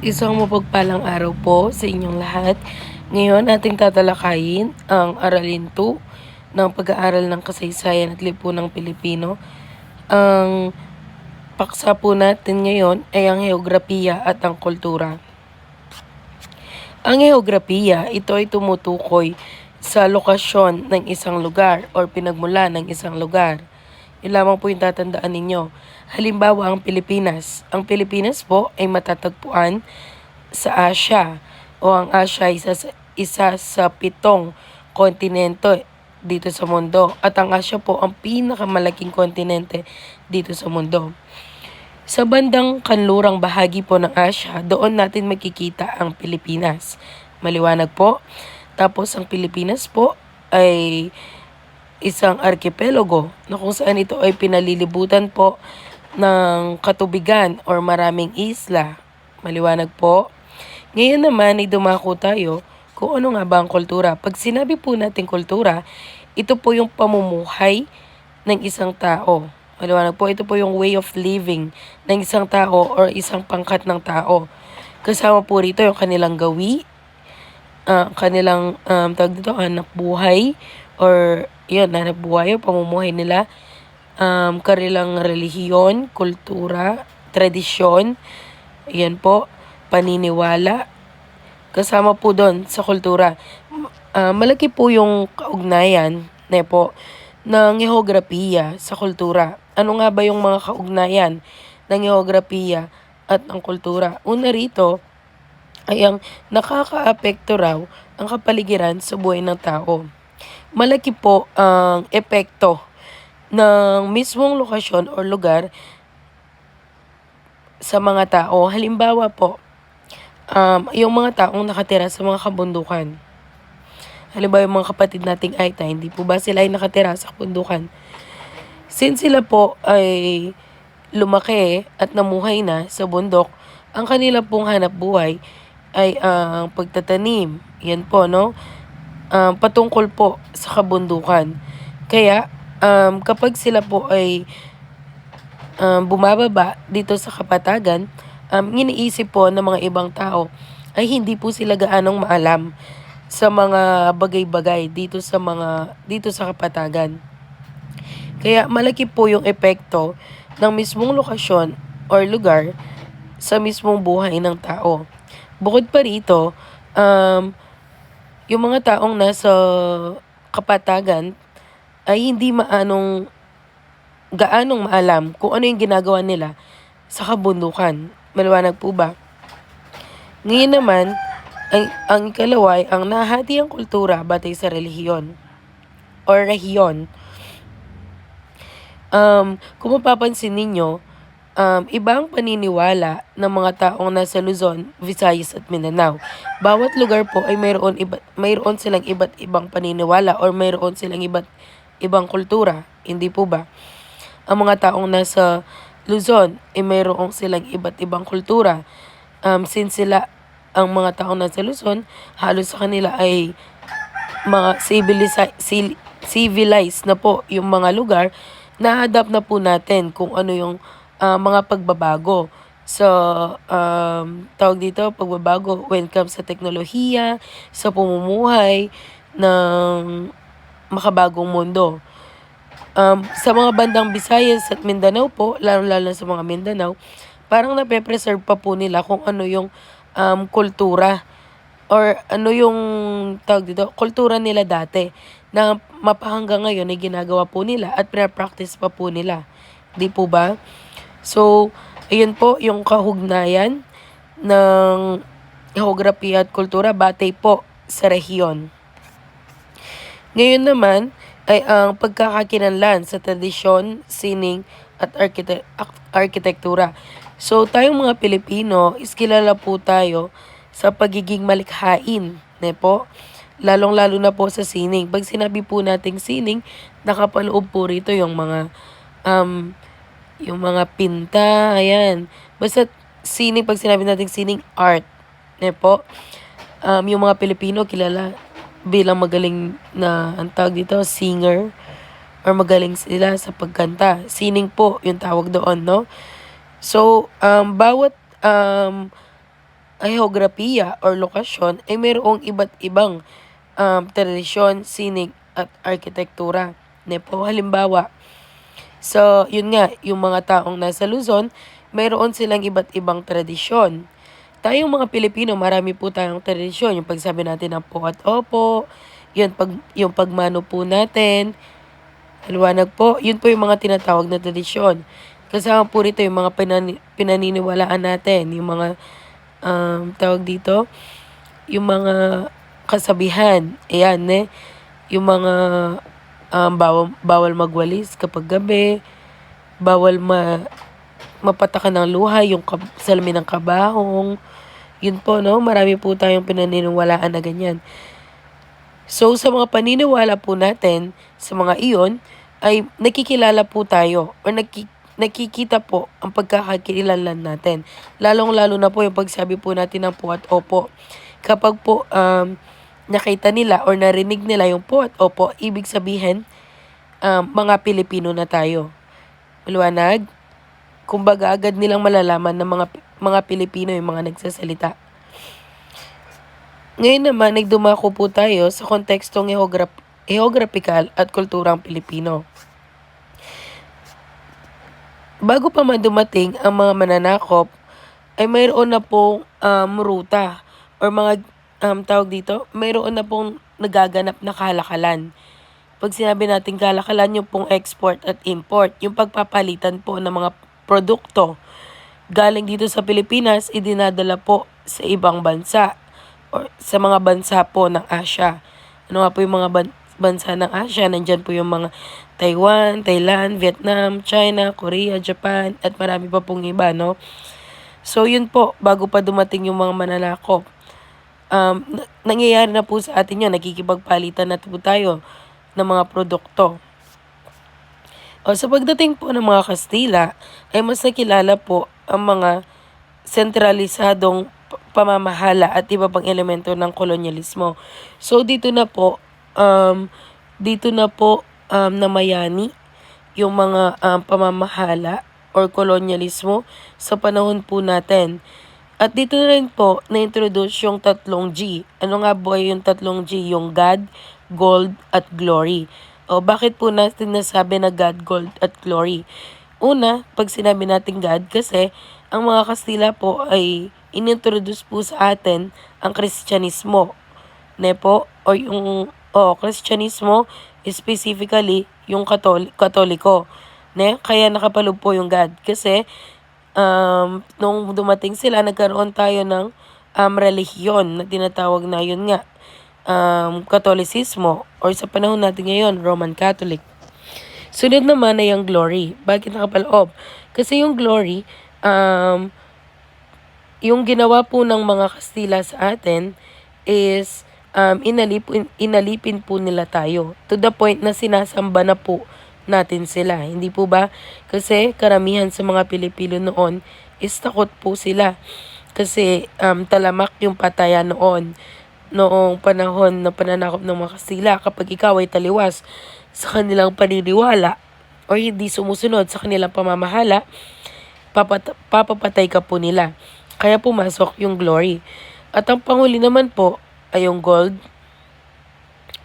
Isang mapagpalang araw po sa inyong lahat. Ngayon ating tatalakayin ang Aralin 2 ng pag-aaral ng kasaysayan at lipunang Pilipino. Ang paksa po natin ngayon ay ang heograpiya at ang kultura. Ang heograpiya, ito ay tumutukoy sa lokasyon ng isang lugar o pinagmula ng isang lugar. Yun lamang po yung tatandaan ninyo. Halimbawa, ang Pilipinas. Ang Pilipinas po ay matatagpuan sa Asia o ang Asia ay isa sa 7 kontinente dito sa mundo at ang Asia po ang pinakamalaking kontinente dito sa mundo. Sa bandang kanlurang bahagi po ng Asia, doon natin makikita ang Pilipinas. Maliwanag po. Tapos ang Pilipinas po ay isang archipelago na kung saan ito ay pinalilibutan po ng katubigan or maraming isla. Maliwanag po. Ngayon naman ay dumako tayo kung ano nga ba ang kultura. Pag sinabi po natin kultura, ito po yung pamumuhay ng isang tao. Maliwanag po, ito po yung way of living ng isang tao or isang pangkat ng tao. Kasama po rito yung kanilang gawi, kanilang tawag dito, hanap buhay, or yun, hanap buhay o pamumuhay nila, kanilang relihiyon, kultura, tradisyon, yan po, paniniwala, kasama po doon sa kultura. Malaki po yung kaugnayan po ng geografiya sa kultura. Ano nga ba yung mga kaugnayan ng geografiya at ng kultura? Una rito ay ang nakakaapekto raw ang kapaligiran sa buhay ng tao. Malaki po ang epekto ng mismong lokasyon o lugar sa mga tao. Halimbawa po, yung mga taong nakatira sa mga kabundukan. Halimbawa yung mga kapatid nating Aita, hindi po ba sila ay nakatira sa kabundukan? Since sila po ay lumaki at namuhay na sa bundok, ang kanila pong hanap buhay ay ang pagtatanim. Yan po, no? Patungkol po sa kabundukan. Kaya, kapag sila po ay bumababa dito sa kapatagan, iniisip po ng mga ibang tao ay hindi po sila gaanong maalam sa mga bagay-bagay dito sa kapatagan. Kaya malaki po yung epekto ng mismong lokasyon or lugar sa mismong buhay ng tao. Bukod pa rito, yung mga taong nasa kapatagan ay hindi gaanong maalam kung ano yung ginagawa nila sa kabundukan. Maliwanag po ba? Ngayon naman, ang ikalawa ay ang nahati ang kultura batay sa relihiyon or rehiyon. Kung mapapansin ninyo, iba ang paniniwala ng mga taong nasa Luzon, Visayas at Mindanao. Bawat lugar po ay mayroon silang iba't ibang paniniwala or mayroon silang iba't ibang kultura. Hindi po ba? Ang mga taong nasa Luzon ay mayroon silang iba't ibang kultura. Since sila ang mga taong nasa Luzon, halos sa kanila ay mga civilized na po yung mga lugar, na-adapt na po natin kung ano yung mga pagbabago sa tawag dito, pagbabago when it comes sa teknolohiya, sa pamumuhay ng makabagong mundo. Sa mga bandang Visayas at Mindanao po, lalo-lalo sa mga Mindanao, parang nape-preserve pa po nila kung ano yung kultura or ano yung tawag dito, kultura nila dati na mapahanggang ngayon ay ginagawa po nila at pina-practice pa po nila. Di po ba? So, ayun po yung kahugnayan ng geografiya at kultura batay po sa rehiyon. Ngayon naman ay ang pagkakakinanlan sa tradisyon, sining at arkitektura. So, tayong mga Pilipino, is kilala po tayo sa pagiging malikhain, po. Lalong-lalo na po sa sining. Pag sinabi po nating sining, nakapaloob po rito yung mga pinta, ayan. Basta sining, pag sinabi nating sining, art, po. Yung mga Pilipino, kilala bilang magaling na, ang tawag dito, singer, or magaling sila sa pagkanta. Sining po yung tawag doon, no? So, bawat geografiya or lokasyon ay mayroong iba't ibang tradisyon, sining at arkitektura. Po, halimbawa, so yun nga, yung mga taong nasa Luzon, mayroon silang iba't ibang tradisyon. Tayong mga Pilipino, marami po tayong tradisyon. Yung pagsabi natin ng po at opo, yung pagmano po natin, liwanag po, yun po yung mga tinatawag na tradisyon. Kasama po rito yung mga pinaniniwalaan natin, yung mga tawag dito, yung mga kasabihan, ayan yung mga bawal magwalis kapag gabi, bawal mapatakan ng luha, yung salamin ng kabahong, yun po, no? Marami po tayong pinaniniwalaan na ganyan. So, sa mga paniniwala po natin, sa mga iyon, ay nakikilala po tayo or nakikita po ang pagkakakilanlan natin. Lalong-lalo na po yung pagsabi po natin ng po at opo. Kapag po nakita nila or narinig nila yung po at opo, ibig sabihin, mga Pilipino na tayo. Liwanag? Kumbaga, agad nilang malalaman ng mga Pilipino yung mga nagsasalita. Ngayon naman, nagdumako po tayo sa kontekstong geographical at kulturang Pilipino. Bago pa man dumating ang mga mananakop, ay mayroon na pong ruta or mga tawag dito, mayroon na pong nagaganap na kalakalan. Pag sinabi natin kalakalan, yung pong export at import, yung pagpapalitan po ng mga produkto galing dito sa Pilipinas, idinadala po sa ibang bansa or sa mga bansa po ng Asia. Ano nga po yung mga bansa ng Asia? Nandyan po yung mga Taiwan, Thailand, Vietnam, China, Korea, Japan, at marami pa pong iba, no? So, yun po, bago pa dumating yung mga mananakop. Nangyayari na po sa atin yun, nakikipagpalitan na po tayo ng mga produkto. O sa pagdating po ng mga Kastila, ay mas nakilala po ang mga sentralisadong pamamahala at iba pang elemento ng kolonyalismo. So dito na po namayani yung mga pamamahala or kolonyalismo sa panahon po natin. At dito na rin po na-introduce yung 3G. Ano nga po yung 3G? Yung God, Gold, at Glory. O bakit po natin nasabi na God, Gold, at Glory? Una, pag sinabi natin God, kasi ang mga Kastila po ay inintroduce po sa atin ang Kristyanismo. Po? O yung Kristyanismo, specifically yung Katoliko. Kaya nakapaloob po yung God. Kasi nung dumating sila, nagkaroon tayo ng relihiyon na tinatawag na yun nga, Katolisismo, or sa panahon natin ngayon, Roman Catholic. Sunod naman ay yung glory. Bakit nakapaloob? Kasi yung glory, yung ginawa po ng mga Kastila sa atin is inalipin po nila tayo. To the point na sinasamba na po natin sila. Hindi po ba? Kasi karamihan sa mga Pilipino noon is takot po sila. Kasi talamak yung patayan noong panahon na pananakop ng mga Kastila. Kapag ikaw ay taliwas sa kanilang paniniwala o hindi sumusunod sa kanilang pamamahala, papapatay ka po nila. Kaya pumasok yung glory. At ang panghuli naman po ay yung gold.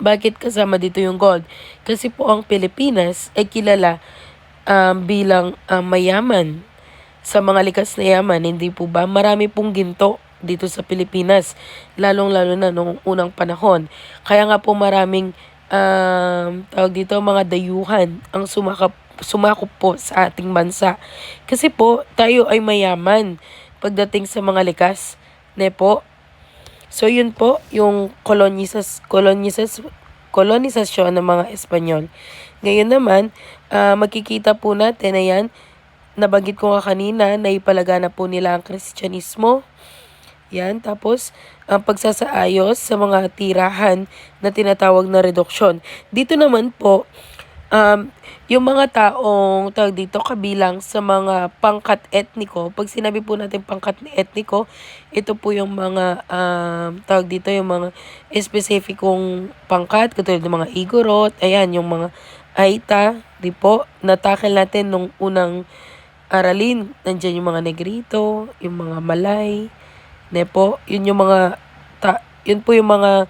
Bakit kasama dito yung gold? Kasi po ang Pilipinas ay kilala bilang mayaman sa mga likas na yaman. Hindi po ba? Marami pong ginto dito sa Pilipinas, lalong-lalo na noong unang panahon. Kaya nga po maraming tawag dito, mga dayuhan ang sumakop po sa ating bansa. Kasi po, tayo ay mayaman pagdating sa mga likas. Po? So, yun po, yung kolonisasyon ng mga Espanyol. Ngayon naman, makikita po natin, ayan, nabanggit ko nga kanina, na ipalaganap po nila ang Kristyanismo. Yan, tapos ang pagsasaayos sa mga tirahan na tinatawag na reduksyon. Dito naman po, yung mga taong tawag dito kabilang sa mga pangkat etniko, pag sinabi po natin pangkat etniko, ito po yung mga tawag dito yung mga espesipikong pangkat, katulad ng mga Igorot, ayan, yung mga Aita, di po, natakil natin nung unang aralin, nandiyan yung mga Negrito, yung mga Malay, Nepo, yun po yung mga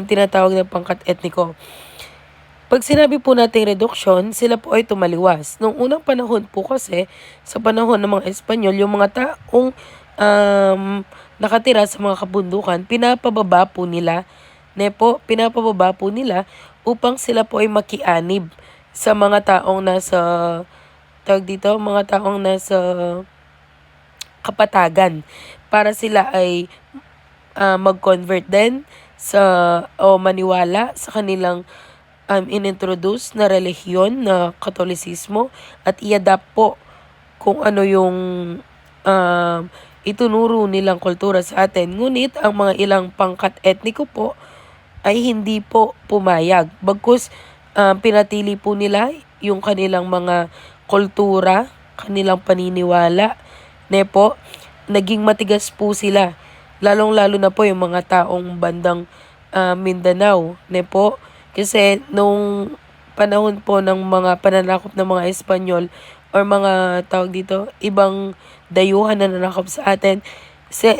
tinatawag na pangkat etniko. Pag sinabi po nating reduksyon, sila po ay tumaliwas. Noong unang panahon po kasi, sa panahon ng mga Espanyol, yung mga taong nakatira sa mga kabundukan, pinapababa po nila, pinapababa po nila upang sila po ay makianib sa mga taong nasa, mga taong nasa kapatagan para sila ay mag-convert din o maniwala sa kanilang inintroduce na relihiyon na Katolisismo at i-adapt po kung ano yung itunuro nilang kultura sa atin. Ngunit ang mga ilang pangkat etniko po ay hindi po pumayag. Bagkus pinatili po nila yung kanilang mga kultura, kanilang paniniwala. Naging matigas po sila. Lalong-lalo na po yung mga taong bandang Mindanao. Kasi nung panahon po ng mga pananakop ng mga Espanyol or mga ibang dayuhan na nanakop sa atin,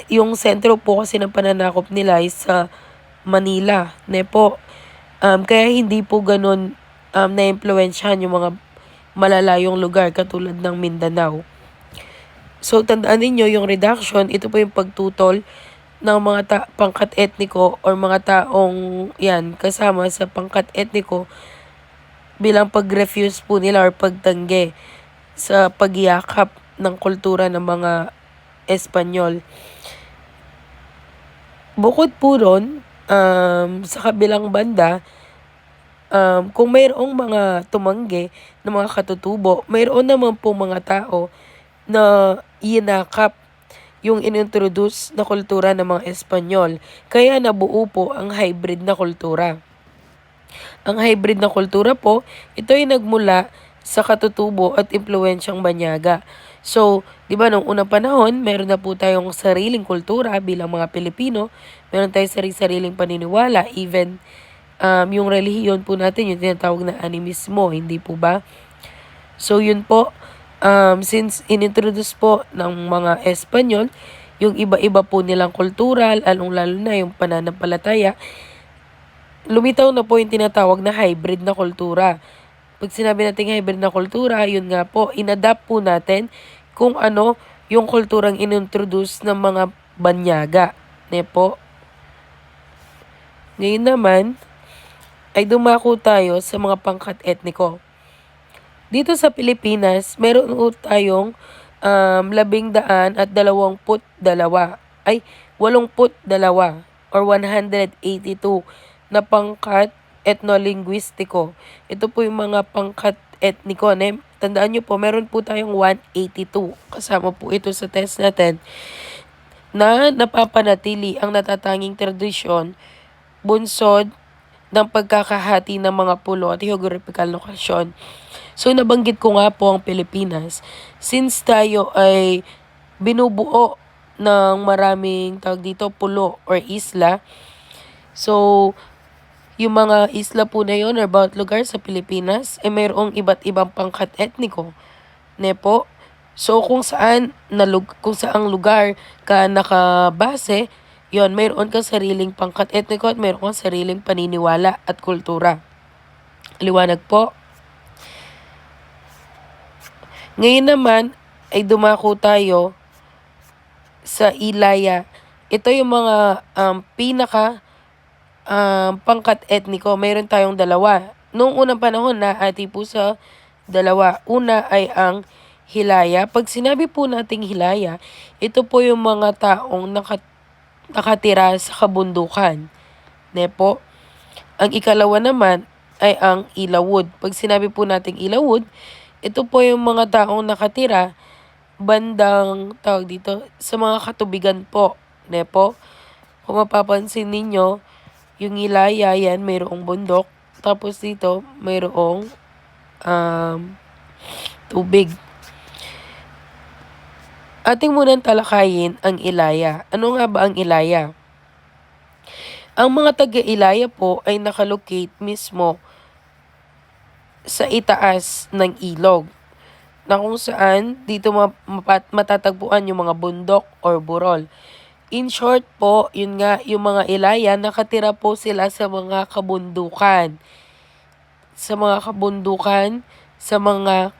yung sentro po kasi ng pananakop nila ay sa Manila. Kaya hindi po ganun na-impluwensyahan yung mga malalayong lugar katulad ng Mindanao. So, tandaan ninyo yung reduction, ito po yung pagtutol ng mga pangkat etniko or mga taong yan kasama sa pangkat etniko bilang pag-refuse po nila or pagtanggi sa pagyakap ng kultura ng mga Espanyol. Bukod po ron, sa kabilang banda, kung mayroong mga tumanggi ng mga katutubo, mayroon naman po mga tao na yinakap yung inintroduce na kultura ng mga Espanyol. Kaya nabuo po ang hybrid na kultura. Ang hybrid na kultura po, ito ay nagmula sa katutubo at impluwensyang Banyaga. So, di ba nung unang panahon, meron na po tayong sariling kultura bilang mga Pilipino, meron tayong sariling paniniwala, even yung relihiyon po natin, yung tinatawag na animismo, hindi po ba? So, yun po, since inintroduce po ng mga Espanyol, yung iba-iba po nilang kultura, lalong-lalo na yung pananampalataya, lumitaw na po yung tinatawag na hybrid na kultura. Pag sinabi natin hybrid na kultura, yun nga po, inadapt po natin kung ano yung kulturang inintroduce ng mga Banyaga. Ngayon naman, ay dumako tayo sa mga pangkat etniko. Dito sa Pilipinas, meron po tayong 122 or 182 na pangkat etnolinguistiko. Ito po yung mga pangkat etniko. Tandaan nyo po, meron po tayong 182. Kasama po ito sa test natin na napapanatili ang natatanging tradisyon, bunsod ng pagkakahati ng mga pulo at geographical lokasyon. So, nabanggit ko nga po ang Pilipinas. Since tayo ay binubuo ng maraming pulo or isla, so, yung mga isla po na yun or bawat lugar sa Pilipinas ay mayroong iba't ibang pangkat etniko. So, kung saang lugar ka nakabase, yon, mayroon kang sariling pangkat etniko at mayroon kang sariling paniniwala at kultura. Liwanag po. Ngayon naman ay dumako tayo sa Ilaya. Ito yung mga pinaka pangkat etniko. Mayroon tayong dalawa. Noong unang panahon na ati po sa dalawa. Una ay ang Hilaya. Pag sinabi po nating Hilaya, ito po yung mga taong nakatira sa kabundukan. Ang ikalawa naman ay ang Ilawod. Pag sinabi po nating Ilawod, ito po yung mga taong nakatira bandang sa mga katubigan po. Kung mapapansin ninyo, yung Ilaya yan, mayroong bundok. Tapos dito, mayroong tubig. Ating munang talakayin ang Ilaya. Ano nga ba ang Ilaya? Ang mga taga-Ilaya po ay nakalocate mismo sa itaas ng ilog, na kung saan dito matatagpuan yung mga bundok or burol. In short po, yun nga, yung mga Ilaya, nakatira po sila sa mga kabundukan. Sa mga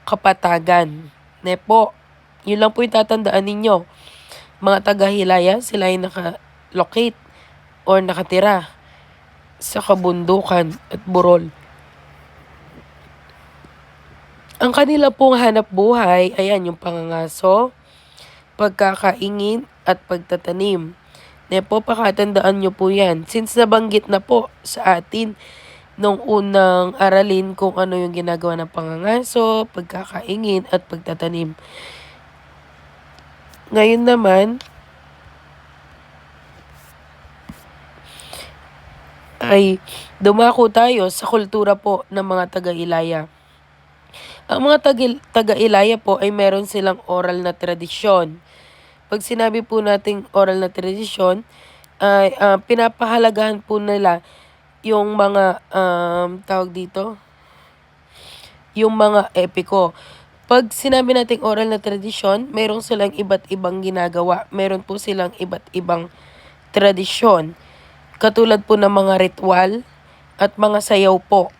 kapatagan. Ne po, yun lang po yung tatandaan ninyo. Mga taga-Hilaya, sila ay naka-locate or nakatira sa kabundukan at burol. Ang kanila pong hanap buhay, ayan, yung pangangaso, pagkakaingin, at pagtatanim. Po, pakatandaan nyo po yan. Since nabanggit na po sa atin nung unang aralin kung ano yung ginagawa ng pangangaso, pagkakaingin, at pagtatanim. Ngayon naman, ay dumako tayo sa kultura po ng mga taga-Ilaya. Ang mga taga-Ilaya po ay meron silang oral na tradisyon. Pag sinabi po nating oral na tradisyon, ay pinapahalagahan po nila yung mga tawag dito, yung mga epiko. Pag sinabi nating oral na tradisyon, meron silang iba't ibang ginagawa. Meron po silang iba't ibang tradisyon. Katulad po ng mga ritual at mga sayaw po.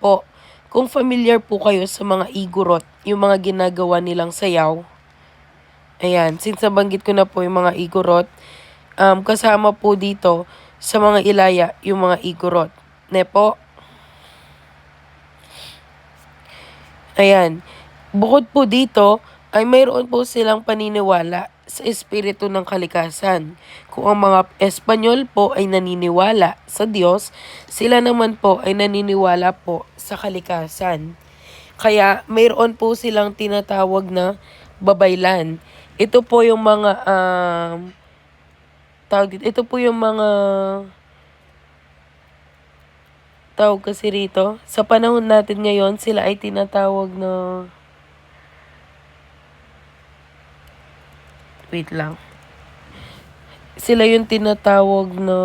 Po, kung familiar po kayo sa mga igorot, yung mga ginagawa nilang sayaw. Ayan, since nabanggit ko na po yung mga igorot, kasama po dito sa mga Ilaya yung mga igorot. Po, ayan. Bukod po dito, ay mayroon po silang paniniwala sa espiritu ng kalikasan. Kung ang mga Espanyol po ay naniniwala sa Diyos, sila naman po ay naniniwala po sa kalikasan. Kaya mayroon po silang tinatawag na babaylan. Ito po yung mga ito po yung mga tawag kasi rito. Sa panahon natin ngayon, sila ay tinatawag na wait lang. Sila yung tinatawag na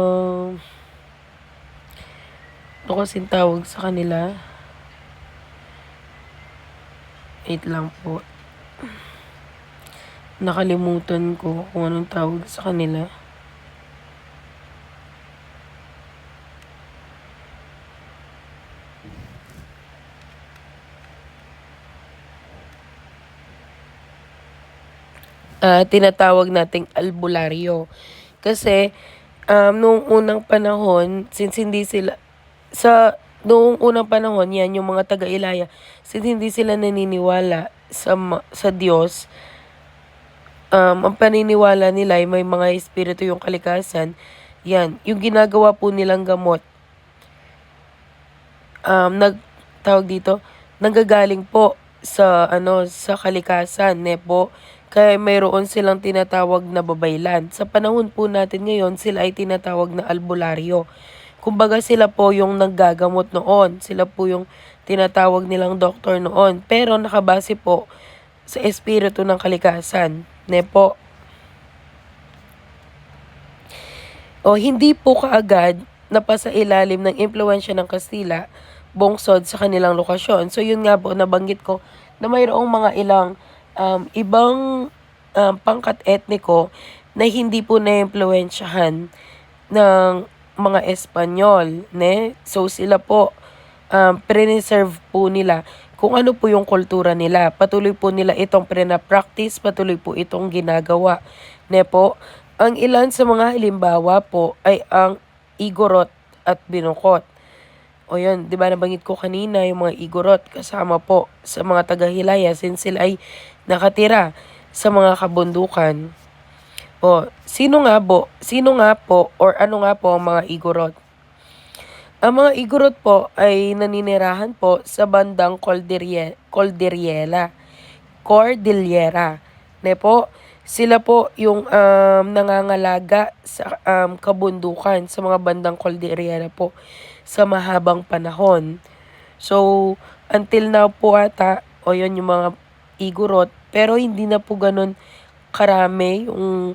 ano kasing tawag sa kanila? Wait lang po. Nakalimutan ko kung anong tawag sa kanila. Tinatawag nating albularyo. Kasi, noong unang panahon, since hindi sila, noong unang panahon, yan, yung mga taga-Ilaya, since hindi sila naniniwala sa Diyos, ang paniniwala nila ay may mga espiritu yung kalikasan, yan, yung ginagawa po nilang gamot, tawag dito, nanggagaling po sa kalikasan, po. Kaya mayroon silang tinatawag na babaylan. Sa panahon po natin ngayon, sila ay tinatawag na albularyo. Kumbaga sila po yung naggagamot noon. Sila po yung tinatawag nilang doktor noon. Pero nakabase po sa espiritu ng kalikasan. Po. O hindi po kaagad napasa ilalim ng impluensya ng Kastila bungsod sa kanilang lokasyon. So yun nga po, nabanggit ko na mayroong mga ilang ibang pangkat etniko na hindi po na-impluensyahan ng mga Espanyol. So sila po, preserve po nila kung ano po yung kultura nila. Patuloy po nila itong practice, patuloy po itong ginagawa. Po, ang ilan sa mga halimbawa po ay ang igorot at binukot. O yun, di ba nabanggit ko kanina yung mga igorot kasama po sa mga taga-Hilaya since sila ay nakatira sa mga kabundukan. O, sino nga po or ano nga po ang mga igorot? Ang mga igorot po ay naninirahan po sa bandang Cordillera. Po, sila po yung nangangalaga sa kabundukan sa mga bandang Cordillera po sa mahabang panahon. So, until now po ata, o yun yung mga igorot, pero hindi na po ganun karami yung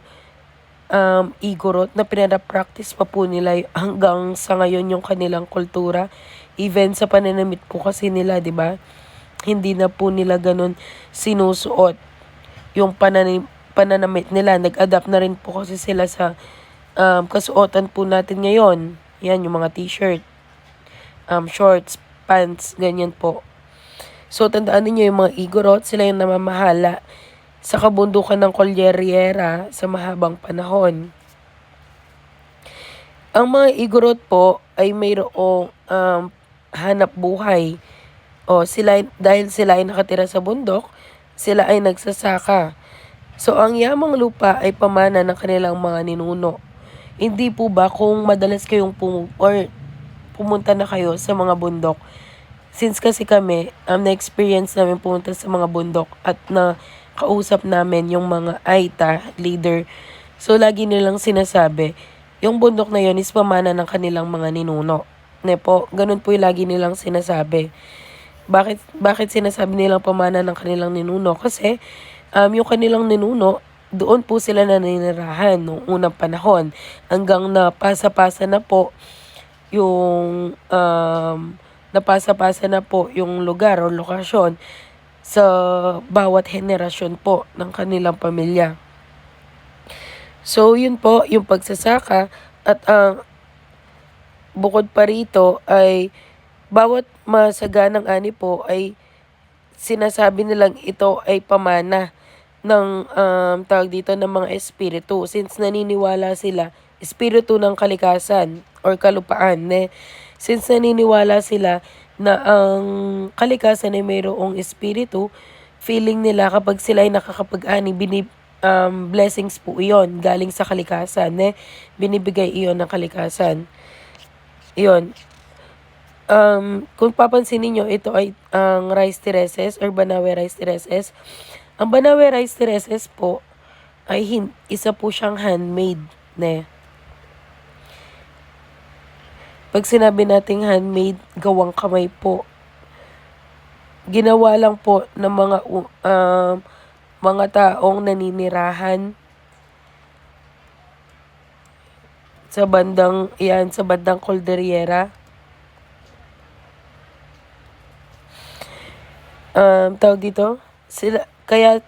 igorot na pinaka-practice pa po nila hanggang sa ngayon yung kanilang kultura. Even sa pananamit po kasi nila, di ba? Hindi na po nila ganun sinusuot yung pananamit nila. Nag-adapt na rin po kasi sila sa kasuotan po natin ngayon. Yan, yung mga t-shirt, shorts, pants, ganyan po. So, tandaan niyo yung mga Igorot, sila yung namamahala sa kabundukan ng Cordillera sa mahabang panahon. Ang mga Igorot po ay mayroong hanap buhay. Dahil sila ay nakatira sa bundok, sila ay nagsasaka. So, ang yamang lupa ay pamana ng kanilang mga ninuno. Hindi po ba kung madalas kayong pumunta na kayo sa mga bundok? Since kasi kami, na-experience namin pumunta sa mga bundok at na kausap namin yung mga Aita leader. So, lagi nilang sinasabi, yung bundok na yun is pamana ng kanilang mga ninuno. Ganun po yung lagi nilang sinasabi. Bakit sinasabi nilang pamana ng kanilang ninuno? Kasi, yung kanilang ninuno, doon po sila naninirahan noong unang panahon. Hanggang napasa-pasa na po yung lugar o lokasyon sa bawat henerasyon po ng kanilang pamilya. So, yun po, yung pagsasaka at bukod pa rito ay bawat masaganang ani po ay sinasabi nilang ito ay pamana ng ng mga espiritu. Since naniniwala sila, espiritu ng kalikasan or kalupaan. Since naniniwala sila na ang kalikasan ay mayroong espiritu, feeling nila kapag sila ay nakakapag-ani, blessings po iyon galing sa kalikasan. Binibigay iyon ng kalikasan. Iyon. Kung papansin niyo ito ay ang rice terraces or Banawe rice terraces. Ang Banawe rice terraces po ay isa po siyang handmade. Pag sinabi nating handmade, gawang kamay po. Ginawa lang po ng mga taong naninirahan sa bandang Cordillera. Tawag dito, kaya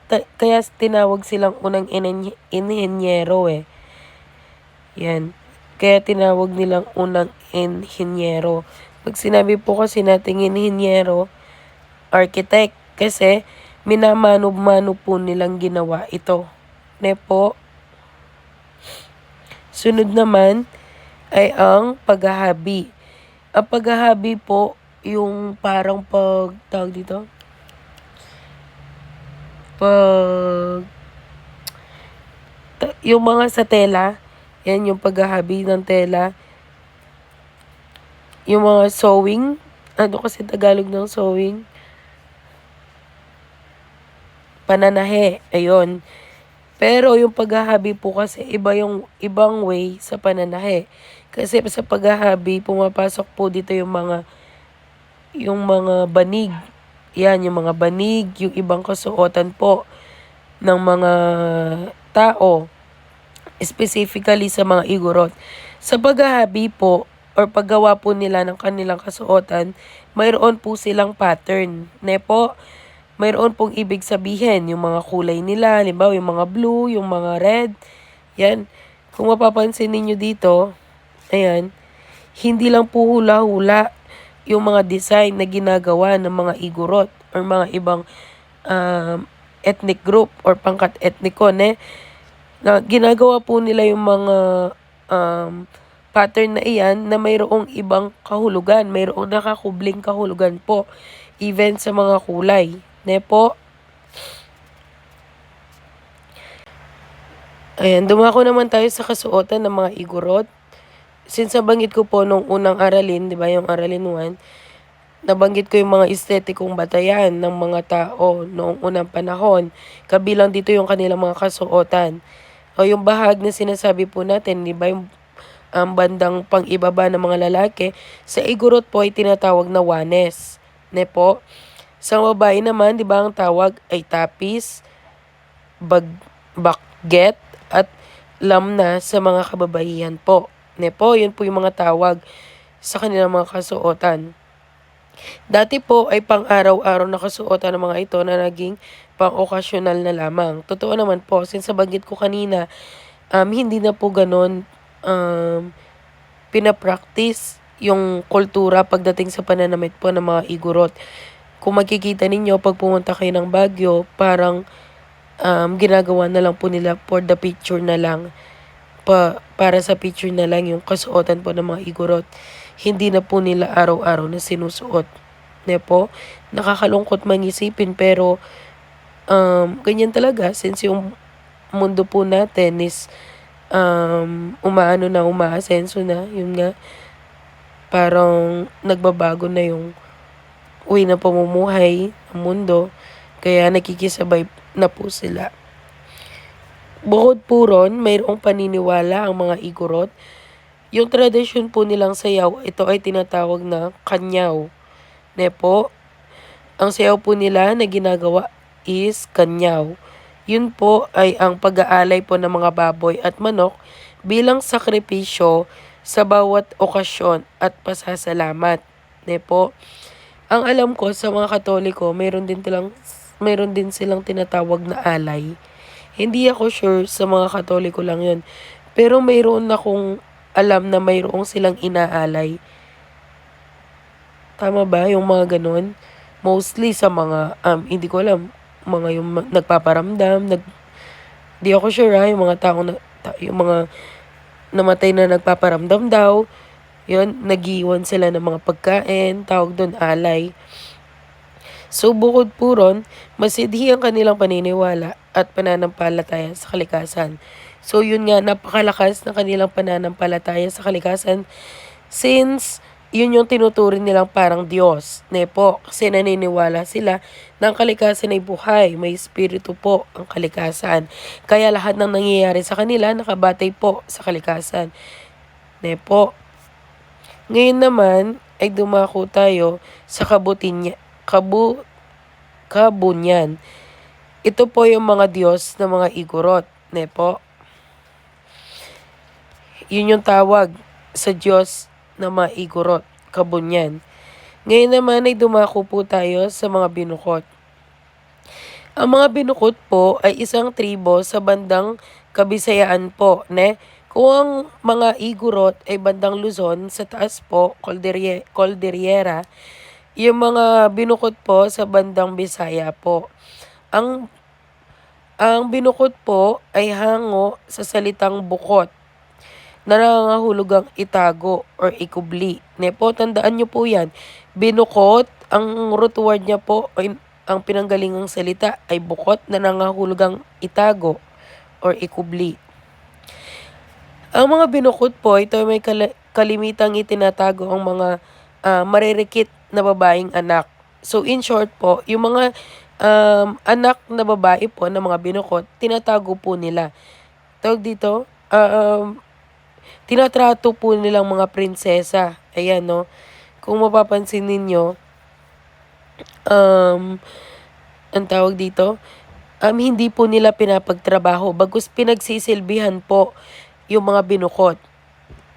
tinawag silang unang inhenyero Yan. Kaya tinawag nilang unang inhenyero. Pag sinabi po kasi nating inhenyero, architect, kasi minamano-mano po nilang ginawa ito. Po. Sunod naman ay ang paghahabi. Ang paghahabi po, yung parang tawag dito, yung mga sa tela, yan yung paghahabi ng tela. Yung mga sewing, ano kasi Tagalog ng sewing? Pananahe, ayun. Pero yung paghahabi po kasi ibang way sa pananahe. Kasi sa paghahabi, pumapasok po dito yung mga banig. Yan, yung mga banig, yung ibang kasuotan po ng mga tao, specifically sa mga Igorot. Sa paghahabi po, or paggawa po nila ng kanilang kasuotan, mayroon po silang pattern. Po, mayroon pong ibig sabihin, yung mga kulay nila, halimbawa yung mga blue, yung mga red, yan. Kung mapapansin ninyo dito, ayan, hindi lang po hula-hula yung mga design na ginagawa ng mga Igorot or mga ibang ethnic group or pangkat etniko, na ginagawa po nila yung mga pattern na iyan na mayroong ibang kahulugan, mayroong nakakubling kahulugan po, even sa mga kulay. Po. Ayan, dumako naman tayo sa kasuotan ng mga Igorot. Since nabanggit ko po nung unang aralin, di ba, yung aralin 1, nabanggit ko yung mga estetikong batayan ng mga tao noong unang panahon. Kabilang dito yung kanilang mga kasuotan. O yung bahag na sinasabi po natin, di ba, yung bandang pang-ibaba ng mga lalaki, sa Igorot po ay tinatawag na wanes. Po. Sa babae naman, di ba, ang tawag ay tapis, bakget, at lamna sa mga kababaihan po. Po, yun po yung mga tawag sa kanilang mga kasuotan. Dati po ay pang-araw-araw na kasuotan ng mga ito na naging pang-okasyonal na lamang. Totoo naman po, since nabanggit ko kanina, hindi na po gano'n pinapractice yung kultura pagdating sa pananamit po ng mga igorot. Kung makikita ninyo, pag pumunta kayo ng Baguio, parang ginagawa na lang po nila for the picture na lang. Para sa picture na lang yung kasuotan po ng mga igorot. Hindi na po nila araw-araw na sinusuot. Po, nakakalungkot man isipin pero ganyan talaga since yung mundo po natin is umaasenso na, yun nga, parang nagbabago na yung way na pamumuhay ng mundo, kaya nakikisabay na po sila. Bukod po ron, mayroong paniniwala ang mga igorot. Yung tradisyon po nilang sayaw, ito ay tinatawag na kanyaw. Po, ang sayaw po nila na ginagawa is kanyaw. Yun po ay ang pag-aalay po ng mga baboy at manok bilang sakripisyo sa bawat okasyon at pasasalamat. Po, ang alam ko sa mga Katoliko, mayroon din silang tinatawag na alay. Hindi ako sure sa mga Katoliko lang yun. Pero mayroon akong alam na mayroong silang inaalay. Tama ba yung mga ganun? Mostly sa mga, hindi ko alam, mga yung nagpaparamdam, di ako sure yung mga yung mga namatay na nagpaparamdam daw, yun, nagiiwan sila ng mga pagkain, tawag doon alay. So bukod po ron, masidhi ang kanilang paniniwala at pananampalataya sa kalikasan. So yun nga, napakalakas ng kanilang pananampalataya sa kalikasan since yun yung tinuturing nilang parang Diyos. Po, kasi naniniwala sila na ang kalikasan ay buhay, may espiritu po ang kalikasan. Kaya lahat ng nangyayari sa kanila nakabatay po sa kalikasan. Po, ngayon naman ay dumako tayo sa kabunyan. Ito po yung mga Diyos ng mga igorot. Po, yun yung tawag sa Diyos ng mga igorot, kabunyan. Ngayon naman ay dumako po tayo sa mga binukot. Ang mga binukot po ay isang tribo sa bandang Kabisayaan po. Kung ang mga igorot ay bandang Luzon, sa taas po, Cordillera, yung mga binukot po sa bandang Bisaya po. Ang binukot po ay hango sa salitang bukot na nangangahulugang itago or ikubli. Po, tandaan nyo po yan. Binukot, ang root word niya po, ang pinanggalingang salita ay bukot na nangangahulugang itago or ikubli. Ang mga binukot po, ito ay may kalimitang itinatago ang mga maririkit na babaeng anak. So in short po, yung mga anak na babae po ng mga binukot, tinatago po nila. Tawag dito, tinatrato po nilang mga prinsesa. Ayan, no? Kung mapapansin ninyo, ang tawag dito, hindi po nila pinapagtrabaho. Bagus pinagsisilbihan po yung mga binukot.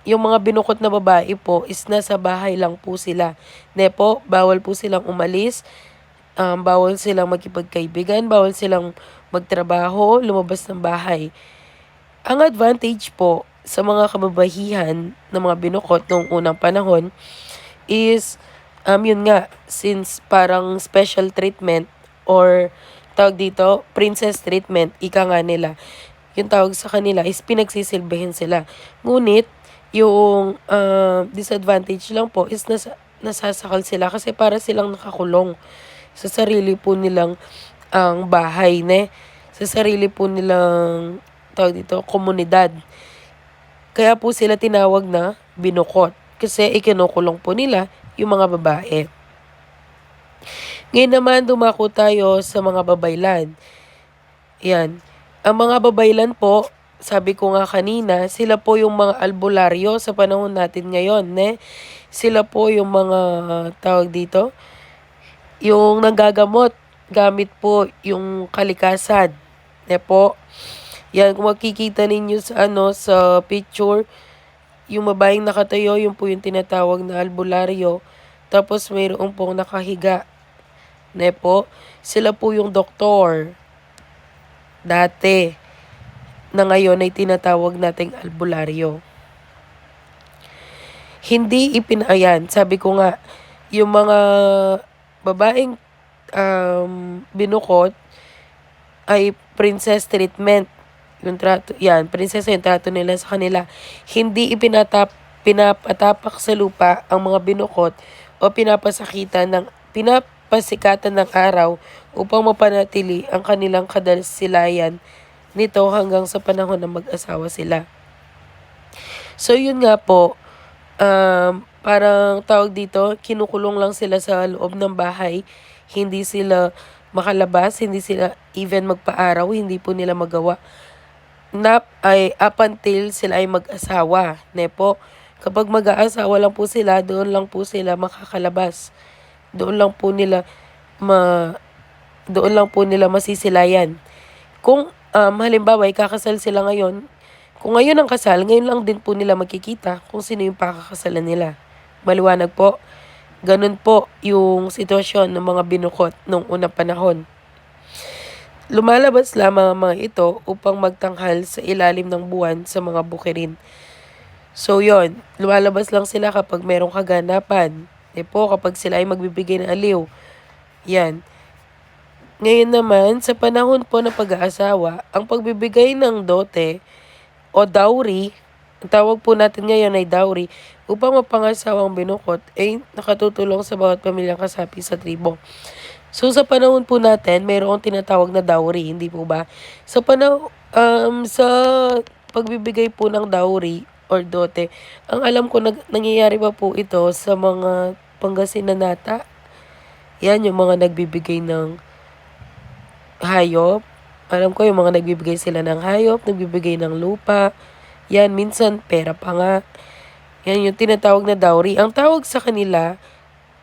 Yung mga binukot na babae po is nasa bahay lang po sila. Po, bawal po silang umalis, bawal silang magkipagkaibigan, bawal silang magtrabaho, lumabas ng bahay. Ang advantage po sa mga kababahihan ng mga binukot noong unang panahon is, yun nga, since parang special treatment or tawag dito, princess treatment, ika nga nila. Yung tawag sa kanila is pinagsisilbihin sila. Ngunit, yung disadvantage lang po is nasasakal sila kasi para silang nakakulong sa sarili po nilang bahay, sa sarili po nilang tawag dito, komunidad. Kaya po sila tinawag na binukot kasi ikinukulong po nila yung mga babae. Ngayon naman dumako tayo sa mga babaylan. Yan. Ang mga babaylan po, sabi ko nga kanina, sila po yung mga albularyo sa panahon natin ngayon. Sila po yung mga tawag dito, yung nanggagamot gamit po yung kalikasan. Po, yan, kung makikita ninyo sa sa picture, yung babaeng nakatayo, yung po yung tinatawag na albularyo. Tapos mayroon pong nakahiga po, sila po yung doktor dati na ngayon ay tinatawag nating albularyo. Hindi ipinayan, sabi ko nga, yung mga babaeng binukot ay princess treatment. Yung trato, yan, prinsesa yung trato nila sa kanila. Hindi pinapatapak sa lupa ang mga binukot o pinapasikatan ng araw upang mapanatili ang kanilang kadalsilayan nito hanggang sa panahon na mag-asawa sila. So yun nga po, parang tawag dito, kinukulong lang sila sa loob ng bahay. Hindi sila makalabas, hindi sila even magpaaraw, hindi po nila magawa. Up until sila ay mag-asawa, po. Kapag mag-aasawa lang po sila, doon lang po sila makakalabas. Doon lang po nila masisilayan. Kung halimbawa ikakasal sila ngayon, kung ngayon ang kasal, ngayon lang din po nila makikita kung sino yung pakakasalan nila. Maliwanag po. Ganun po yung sitwasyon ng mga binukot nung unang panahon. Lumalabas lamang ang mga ito upang magtanghal sa ilalim ng buwan sa mga bukirin. So yon, lumalabas lang sila kapag merong kaganapan. Po, kapag sila ay magbibigay ng aliw. Yan. Ngayon naman, sa panahon po ng pag-aasawa, ang pagbibigay ng dote o dowry, ang tawag po natin ngayon ay dowry, upang mapangasawa ang binukot, ay nakatutulong sa bawat pamilyang kasapi sa tribo. So sa panahon po natin, mayroong tinatawag na dowry, hindi po ba? Sa pagbibigay po ng dowry or dote, ang alam ko nangyayari pa po ito sa mga Pangasinanata. Yan, yung mga nagbibigay ng hayop. Alam ko yung mga nagbibigay sila ng hayop, nagbibigay ng lupa. Yan, minsan pera pa nga. Yan yung tinatawag na dowry. Ang tawag sa kanila,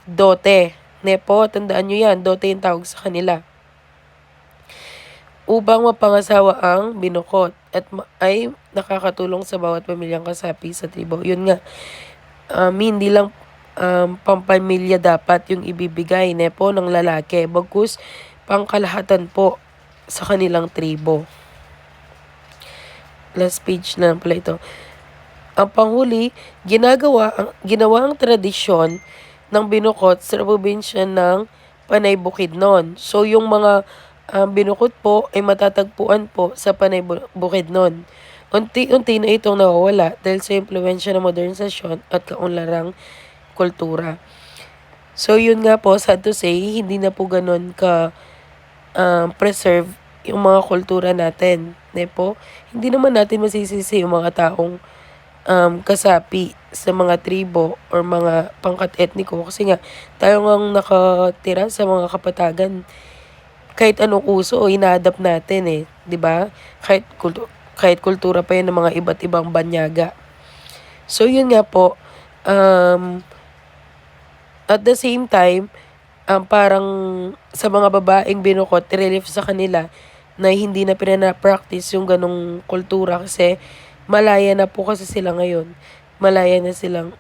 dote. Po, tandaan nyo yan, dote yung tawag sa kanila. Upang mapangasawa ang binukot at ay nakakatulong sa bawat pamilyang kasapi sa tribo. Yun nga, hindi lang pampamilya dapat yung ibibigay po ng lalaki. Bagkus, pangkalahatan po sa kanilang tribo. Last page na pala ito. Ang panghuli, ginawa ang tradisyon ng binukot sa probinsya ng Panay Bukidnon. So yung mga binukot po ay matatagpuan po sa Panay Bukidnon. Unti-unti na itong nawawala dahil sa impluwensya ng modernisasyon at kaunlarang kultura. So yun nga po, sad to say, hindi na po ganun ka preserve yung mga kultura natin. Po, hindi naman natin masisisi yung mga taong kasapi sa mga tribo or mga pangkat etniko kasi nga tayo ngang nakatira sa mga kapatagan, kahit anong uso o ina-adapt natin 'di ba? Kahit kultura pa yan ng mga iba't ibang banyaga. So yun nga po, at the same time, parang sa mga babaeng binukot, relief sa kanila na hindi na pinana-practice yung ganong kultura kasi malaya na po kasi sila ngayon. Malaya na silang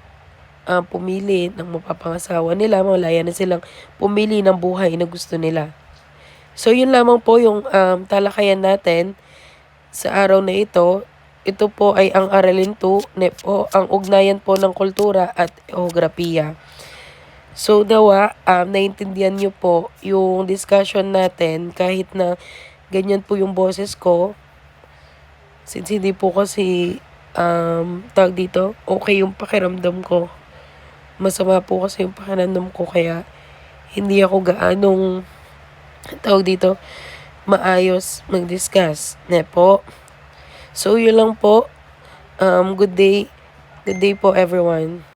pumili ng mapapangasawa nila. Malaya na silang pumili ng buhay na gusto nila. So, yun lamang po yung talakayan natin sa araw na ito. Ito po ay ang Aralin 2, po, ang ugnayan po ng kultura at geografiya. So, nawa, naintindihan nyo po yung discussion natin kahit na ganyan po yung boses ko. Since hindi po kasi, tawag dito, okay yung pakiramdam ko. Masama po kasi yung pakiramdam ko kaya hindi ako gaanong, tawag dito, maayos mag-discuss. Po. So, yun lang po. Good day. Good day po everyone.